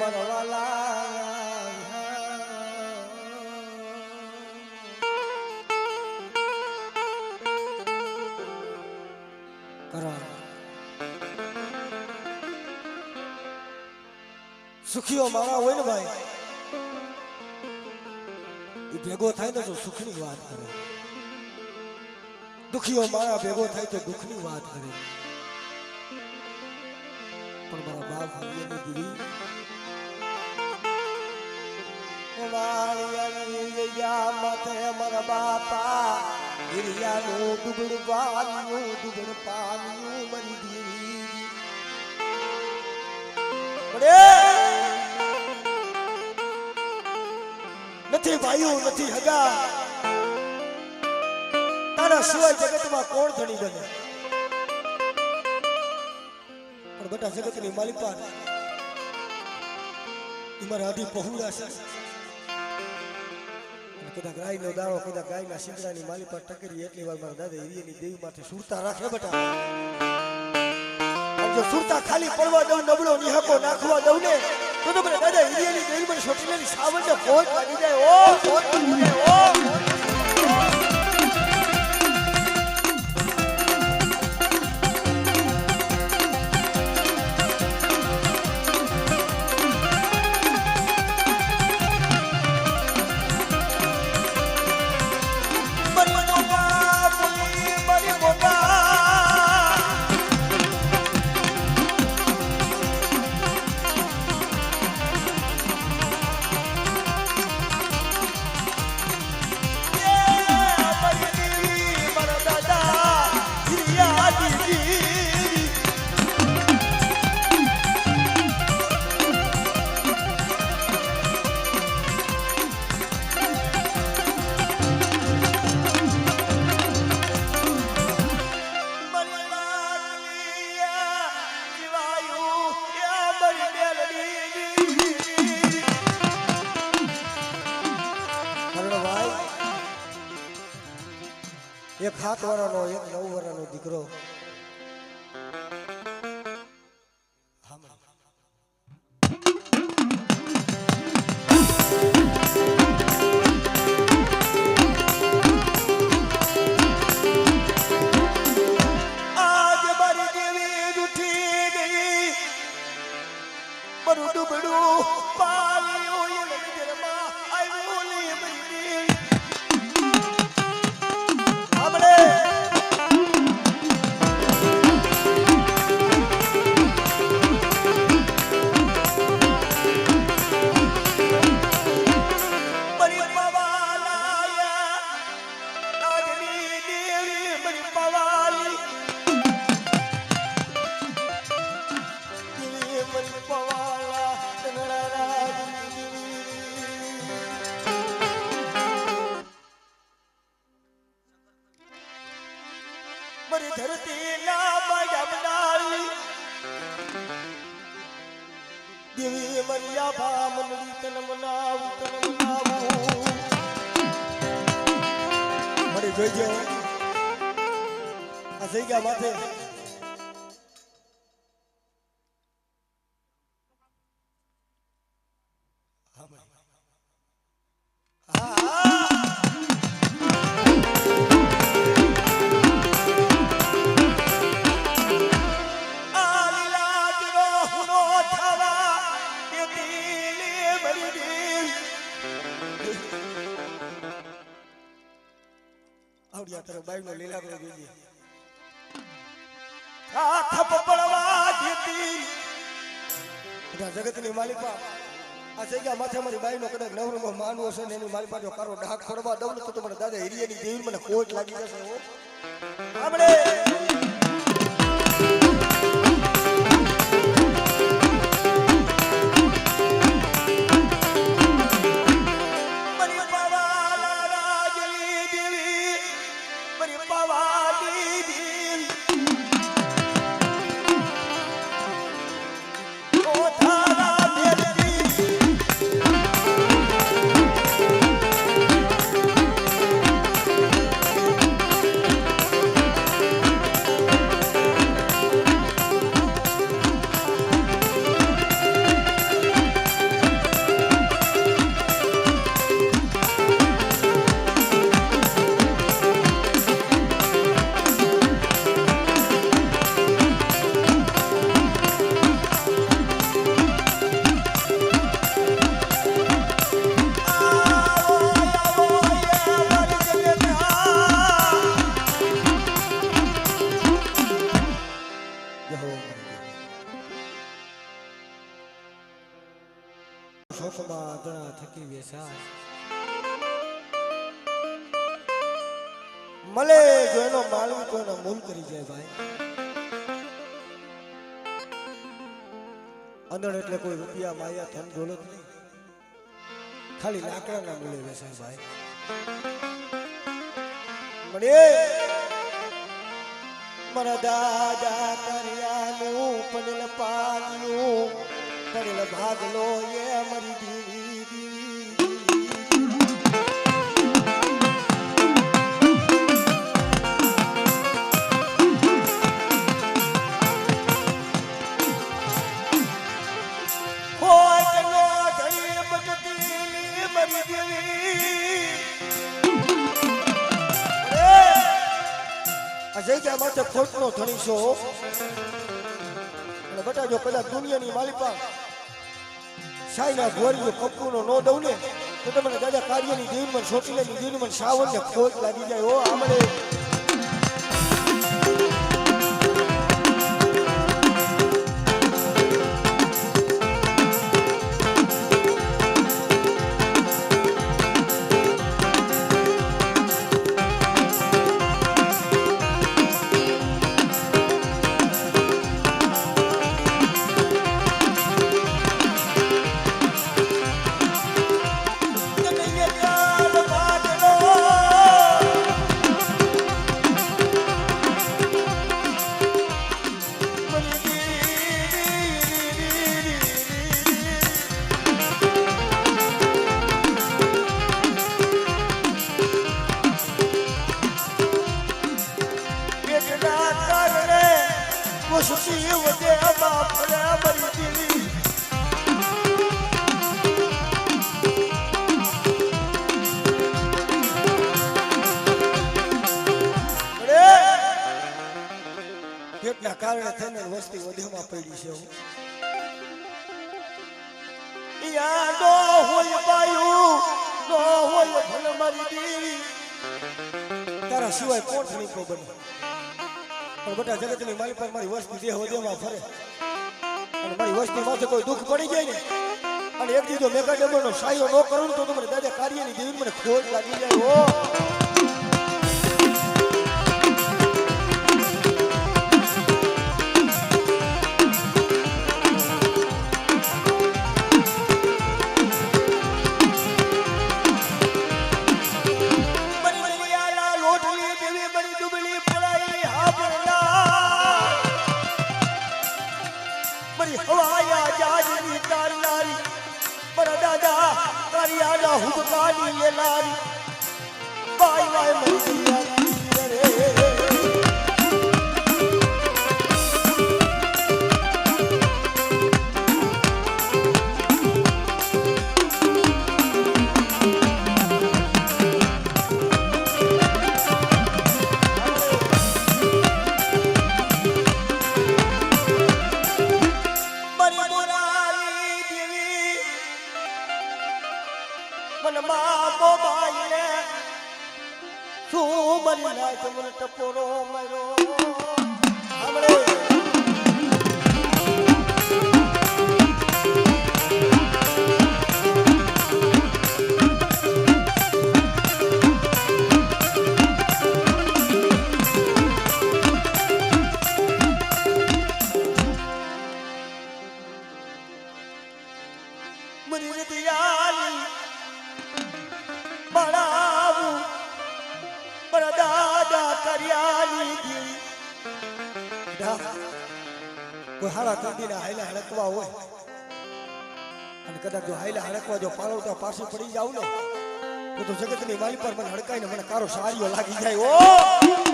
મારા વાલા સુખીઓ મારા હોય ને ભાઈ એ ભેગો થાય ને તો સુખની વાત કરે, દુખીઓ મારા ભેગો થાય તો દુઃખની વાત કરે. પણ મારા બાપ ભાગ્યની દીદી માથે મારા બાપા હિરિયાનું દુબળ પાન્યું મારી દીદી નથી ભાઈઓ નથી હગા, તારા સિવાય જગતમાં કોણ ધણી બને? પણ બેટા જગતની માલિકા મારા આધી પહોળા છે. કદાચ ગાયનો દાણો કદાચ ગાયના શીંગડાની માલી પર ટકરી એટલી વાર મારા દાદા હિરિયાની દેવી માથે સુરતા રાખે બેટા. જો સુરતા ખાલી પડવા દઉં, નબળો નિહકો નાખવા દઉં ને તો મને દાદા હિરિયાની દેવી મને છોટીની સાવનને ફોજ લાગી જાય. ઓ ફોજ લાગી જાય. ઓ એક 7 વર્ષનો એક 9 વર્ષનો દીકરો આજ મારી દેવી ઉઠી ગઈ, મારું દુબળું પાલ્યું નજરમાં આવ્યું ને મારી મારી ધરતી ના બનાવી દેવી મરિયા ભા મનડી તન મનાવું મારી જોઈજે આ જઈ ગયા માથે તારો બાઈ નો લીલા કરી દીધી આ થપ પડવા દીધી બધા જગતની માલિકા આ જગ્યા માથે મારી બાઈ નો કદાચ નવરંગો માનવો છે ને એની માલિકા જો કારો ડાક ફરવા દઉં ને તો મને દાદા હિરિયાની દેવી મને કોટ લાગી જશે. હો આપણે સમાધણા થકી વેસાય મળે જો એનો માલવી તો એનો મૂલ કરી જાય ભાઈ અંદર એટલે કોઈ રૂપિયા માયા ધન દોલત નહીં ખાલી લાકડાના મૂલે વેસાય ભાઈ મળે મારા દાદા કર્યાનું પડેલ પાનનું પડેલ ભાગલો એ મરી દીવી જગ્યા માટે ખોટનો ધણી છો અને બટા જો કદાચ દુનિયાની માલિકા સાઈના ગોરીઓ કપૂનો નો દઉં ને તો તમને દાદા કાર્યની દેવની મન છોટીલાની દેવની મન સાવનને ખોટ લાગી જાય ઓ આમળે પેટના કારણે થઈને વસ્તી વધેમાં પડી છે યા નો હોય બાયું નો હોય ભલ મારી દેવી તારા સિવાય કોણ થણીકો બને પણ બટા જગતની મારી પર મારી વસ્તી દેહ વધેમાં ફરે અને મારી વસ્તી માથે કોઈ દુઃખ પડી જાય ને અને એક દીધો મેગા ડબરનો સાયો ન કરું તો તમારે દાદા કાર્યની દેવી મને ખોટ લાગી જાય ઓ હુબકાની લે લારી બાઈ બાઈ મરિયા રે ટપોરો મારો આપણે મરી દિયાલી બળાવું દાદા કર્યાની દેવી કોઈ હાડા કંદીના હાઈલા હડકવા હોય અને કદાચ જો હાઈલા હડકવા જો પાળવતા પાછી પડી જાવ ને તો જગતની માલી પર મને હડકાઈને મને કારો સારીઓ લાગી જાય ઓ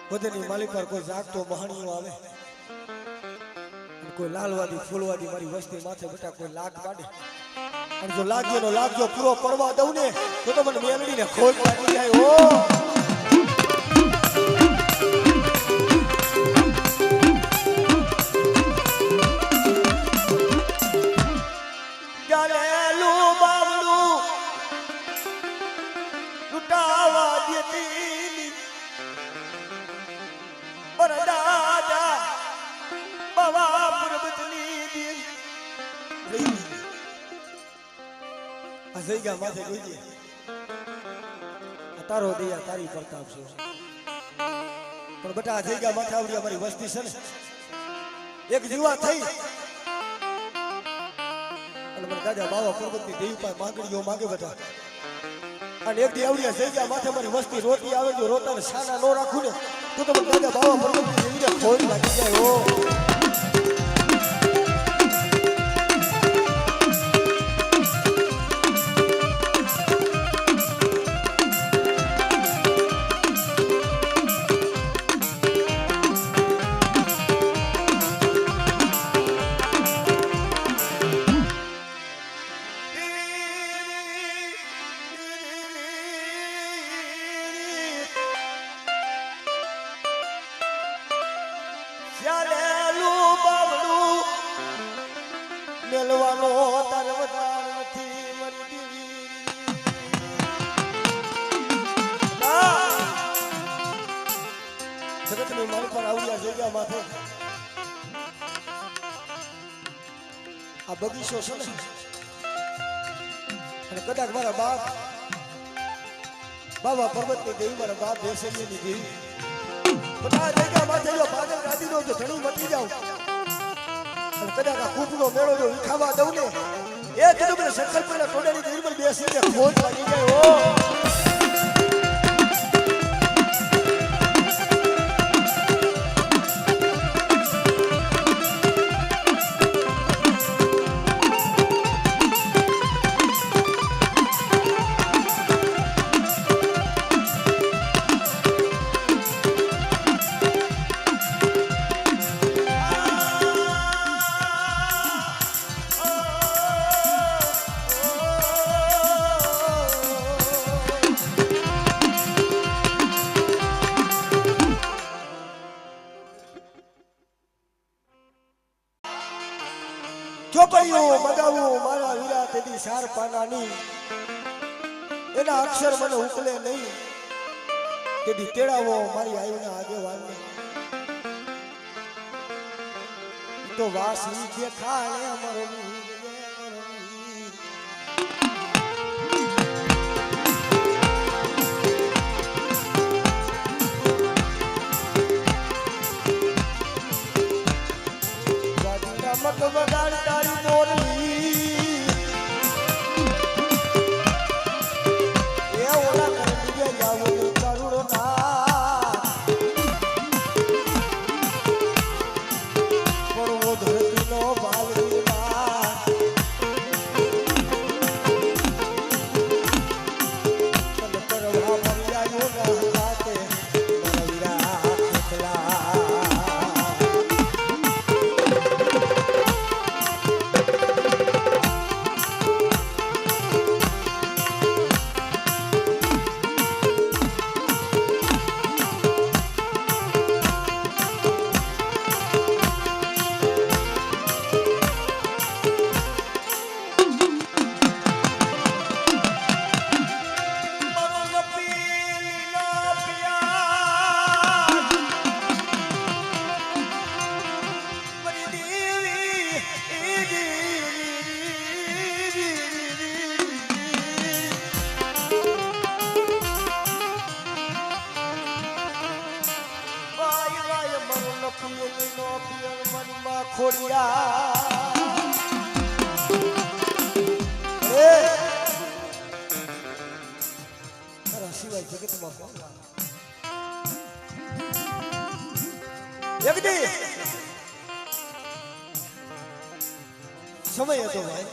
બધાની માલી પર કોઈ જાગતો મહાણીઓ આવે કોઈ લાલવાદી ફૂલવાદી મારી વસ્તી માથે બેટા કોઈ લાગ પાડે અને જો લાગ્યો પૂરો પડવા દઉં ને તો મને મેલડીને ખોટ લાગી જાય ઓ જઈગા માથે જોઈજે તારો દયા તારી પ્રતાપ છે પણ બેટા જઈગા માથે આવડી અમારી વસ્તી છે ને એક જીવા થઈ અને મને દાદા બાવા પર્વતની દેવી પાસે માંગણીઓ માંગે બેટા અને એક દી આવડી જઈગા માથે મારી વસ્તી રોટી આવે જો રોટા ને સાના નો રાખું ને તો મને દાદા બાવા પર્વતની દેવીને ખોટ લાગી જાય ઓ મેલવાનો તાર વધાર નથી મરી દીવી જગતની માલ પર આવ્યા જગ્યા માથે આ બગીચો છે ને અને કદાચ મારા બાબા પર્વતની દેવી મારા બાપ દેસરીની દેવી બધા જગ્યા માથે જો પાગલ રાધી નો જો ધણી મટી જાવ કદાચ આ કૂપનો મેળો જો વિખાવા દઉં ને એ કીધું મને સંકલ્પ પેલા ટોડાની દેવી પર બેસીને ખોટ લાગી જાય ઓ ચોપડીઓ મગાવું મારા વીરા તેની સાર પાનાની એના અક્ષર મને ઉકલે નહીં તેથી તેડાવો મારી આયુના આગેવાનને તો વાસી દેખાય અમારો મત વગાડ તારી મોરલી એ ઓલા કરી દીજે જાવું કરુણો ના પડવો ધરતી નો ભાવડી ના તને કરવા મર્યાયો ના હાથે મરવીરા ખેતલા સિવાય જગતમાં કોણ એક દી સમય હતો ભાઈ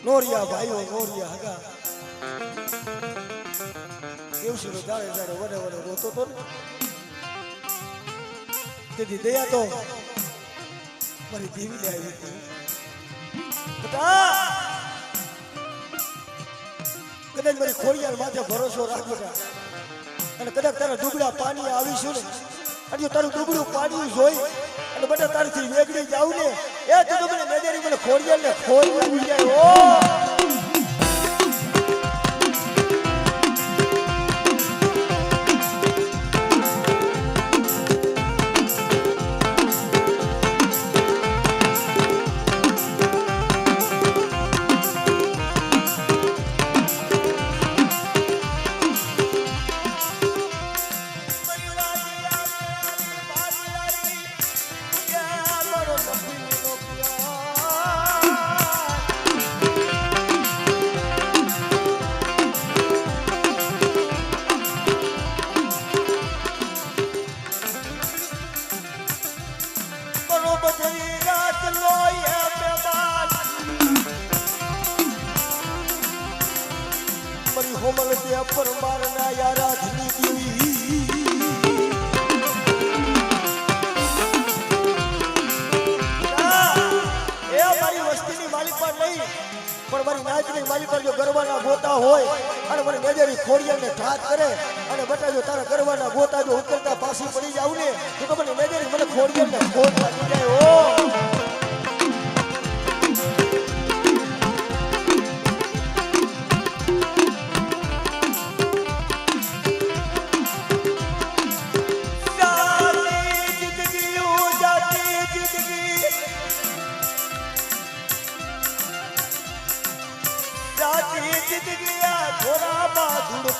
નોરિયા ભાઈઓ નોરિયા હગા દેવશીનો જાણે જાણે વડે વડે રોતો તો ને તેથી દયા તો મારી દેવીને આવી હતી. કદાચ મારી ખોડિયાર માથે ભરોસો રાખ બેટા, અને કદાચ તારા ડુબડા પાણી આવીશું ને અને જો તારું ડુબડું પાણી જોઈ અને બેટા તારથી વેગડી જાવ ને એ તું તો મને મેદેરી મને ખોડિયાર ને ખોઈ લાગી જાય. ઓ પરમારના યારા ધની દેવી એ મારી વસ્તીની માલિક પર નહીં પણ મારી નાચની માલિક પર જો ગરવાના ગોતા હોય અને મને મેજરી ખોડિયાને ઠાક કરે અને બટા જો તારા ગરવાના ગોતા જો ઉતરતા પાછી પડી જાવ ને તો મને મેજરી મને ખોડિયાને ખોટ લાગી જાય. ઓ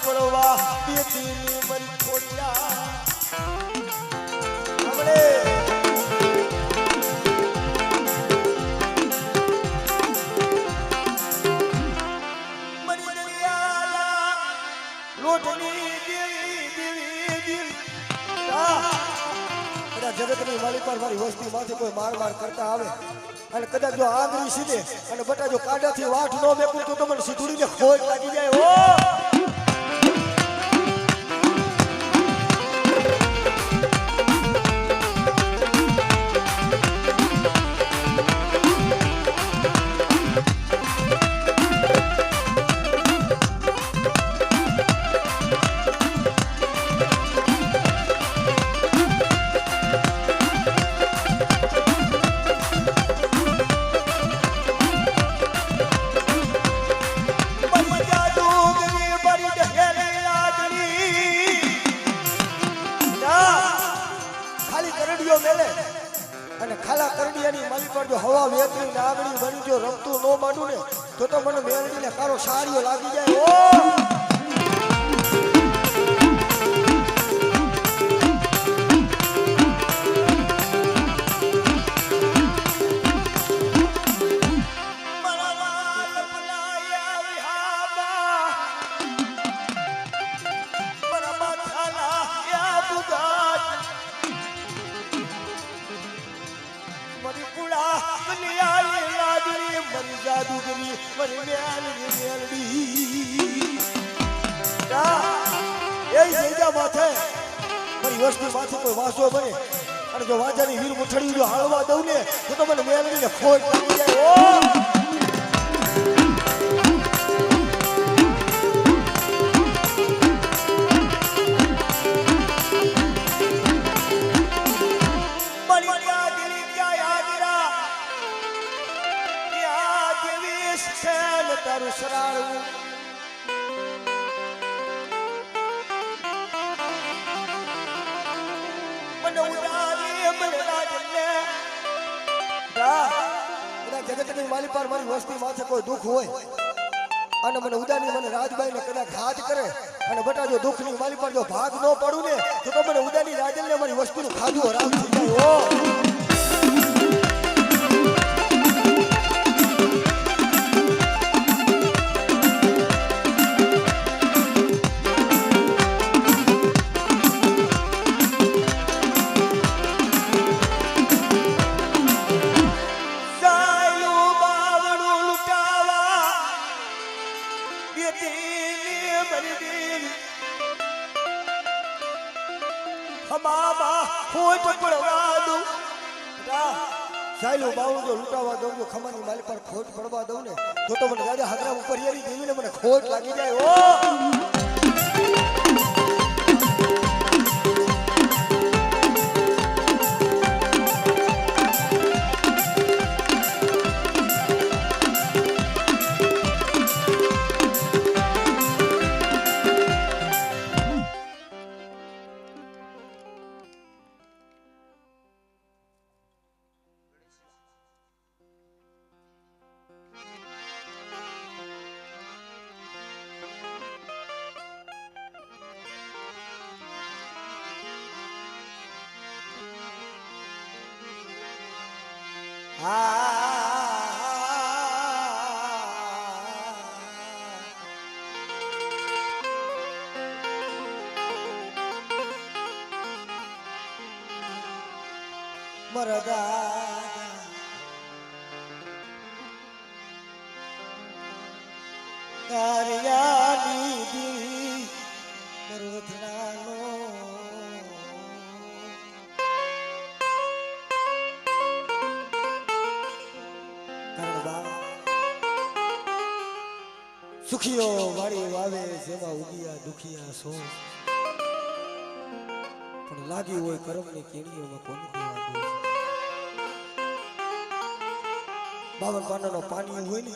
પડવા દેતીની મરી ખોડિયા આપણે મરી દરિયાલા લોટની દેવી દેવી દેવી આ જગતની માલિક પર મારી વસ્તી માથે કોઈ માર કરતા આવે અને કદાચ જો આંગળી સીધે અને બટા જો કાંડાથી વાઠ ન મેકું તો મને સીધુડીને ખોટ લાગી જાય. ઓ અને ખાલા કરડિયાની માલી પર જો હવા વેતરી નાગણી બની જો રમતું ન માંડું ને તો મને મેલડીને કારો સારીઓ લાગી જાય. ઓ જાદુગરી મરી મેલડી મેલડી એ જઈજા માથે મારી વસ્તુ માથે કોઈ વાસો બને અને જો વાજાની વીર મુઠડી જો હાલવા દઉં ને તો મને મેલડીને ખોટ લાગી જાય. ઓ તારું સરાળું મને ઉડાડી મને રાજને જગતની માલી પર મારી વસ્તી માથે કોઈ દુઃખ હોય અને મને ઉડાની મને રાજબાઈને કદાચ હાથ કરે અને બટા જો દુઃખની માલી પર જો ભાગ ન પડું ને તો મને ઉડાની રાજને મારી વસ્તુનું ખાધું હરામ થઈ જાય. ઓ ખમામાં ખોટ પડવા દઉં સાયલું બાવું જો લૂંટાવા દઉં જો ખમાની માલી પર ખોટ પડવા દઉં ને તો મને દાદા હાગરા ઉપર યારી દેવીને મને ખોટ લાગી જાય ઓ સુખીઓ વાળી વાવે જેમાં ઉગિયા દુખિયા સો પણ લાગી હોય કરમની કેણીઓમાં કોને દેવા દે બાવન પાનાનો પાણી હોય ને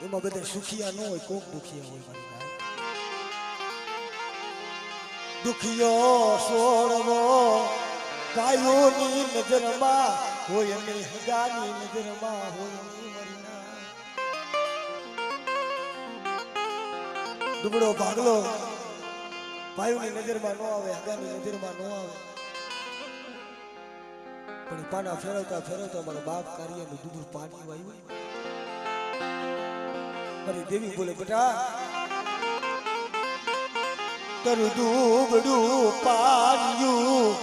એમાં બધા સુખિયા ન હોય કોક દુખિયા હોય મારી દુખિયો સોળવો ભાઈઓની નજરમાં હોય અને હગાની નજરમાં હોય દુબળો ભાગલો ભાઈઓની નજરમાં ન આવે હગાની નજરમાં ન આવે પણ પાના ફેરવતા ફેરવતા મારા બાપ કાર્યનું દૂધું પાણી વાયું મારી દેવી બોલે બેટા તારું દૂબડું પાડ્યું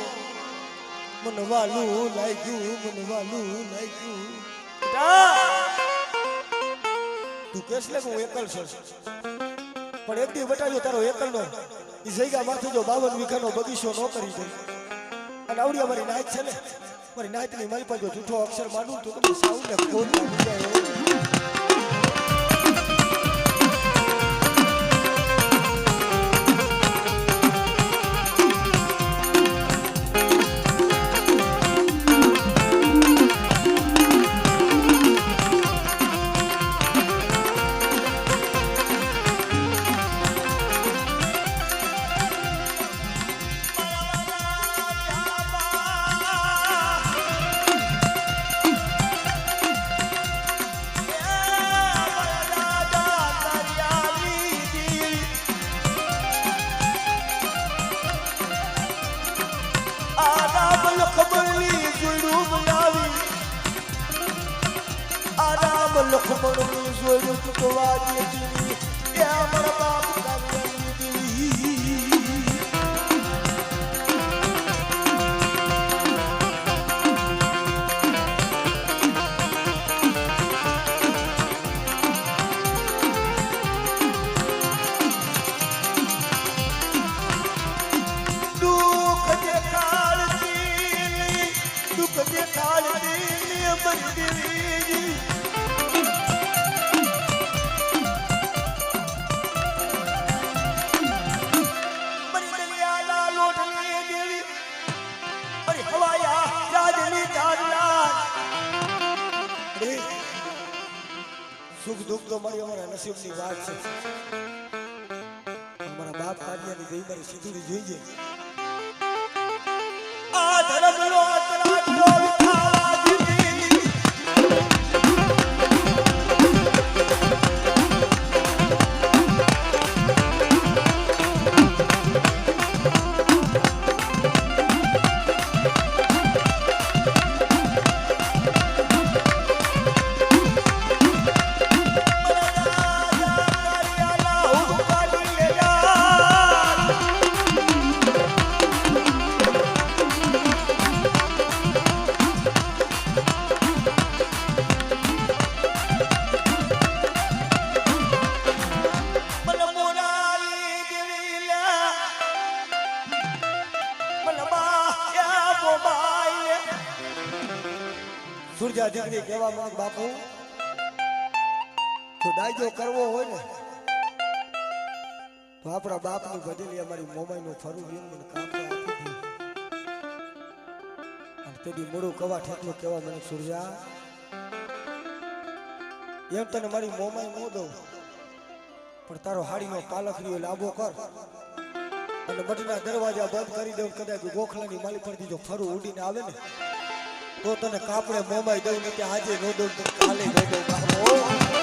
મનવાલું લાગ્યું બેટા તું કેસ લે હું એકલ છું પણ એક દી બટાવ્યો તારો એકલનો એ જગ્યા માથે જો 52 વીઘાનો બગીચો ન કરી દે અને આવડી અમારી નાયત છે ને મારી નાયતની મારી પાસે જૂઠો અક્ષર માનું તો તમે સાઉને ખોટ લાગી જાય લખમણની જોયું તો વાજી દીવી એ અમારા બાપ કાવ્યાની દીવી દુઃખ દેખાડતી અમર દેવી સુખ દુઃખ તો મારી અમારા નસીબની વાત છે અમારા બાપ કાર્યની દેવી મારી સીધું જોઈએ આ ધર્મનો અતરાટલો સુજા દીકરી કહેવા માંગ બાપુ તો દાયજો કરવો હોય ને તો આપણા બાપની બદલી અમારી મોમાઈનું ફરું વીર મને કામ આપી દીધું અને તેની મોડું કવા ઠેકલું કહેવા મને સુરજા એમ તને મારી મોમાઈ ન દઉં પણ તારો હાડીનો પાલખડીઓ લાંબો કર અને બટના દરવાજા બંધ કરી દઉં કદાચ ગોખલાની માલી પર દીધો ફરું ઉડીને આવે ને તો તને કાપડે મોમાઈ દઉં ને ત્યાં આજે ન દઉં તને કાલે ન દઉં બાપો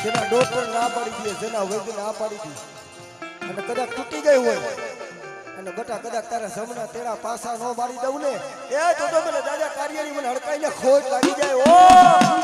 જેના ડોક્ટર ના પાડી દે જેના વૈદ્ય ના પાડી દે અને કદાચ તૂટી ગઈ હોય અને બટા કદાચ તારા જમણા તેરા પાસા નો મારી દઉં ને એ તો મને દાદા કાર્યની મને હડકાઈને ખોટ લાગી જાય ઓ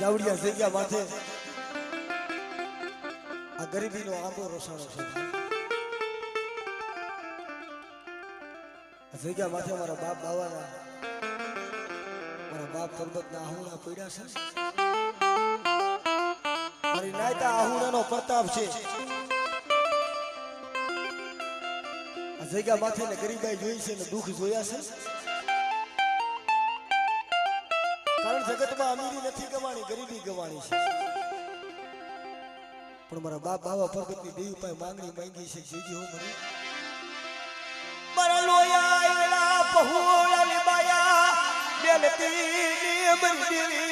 જાવડિયા જગ્યા માથે આ ગરીબીનો આંબો રોસાણો છે આ જગ્યા માથે મારા બાપ બાવાના મારા બાપ પરબતના આહુણા પડ્યા છે મારી નાયતા આહુણાનો પ્રતાપ છે આ જગ્યા માથે ને ગરીબાઈ જોઈ છે ને દુઃખ જોયા છે કારણ જગતમાં અમીરી નથી ગવાણી ગરીબી ગવાણી છે પણ મારા બાપ બાવા પરબતની દેવી પાસે માંગણી માંગી છે જીજી હો મને મારા લોયા આયલા પહોળા લીબાયા બેલતી ની મંદિરી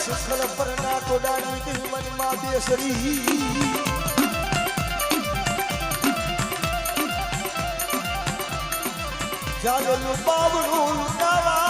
સુખલ પરના કોડાની દિલ મનમાં બેસરી જાગલું બાબડું તારા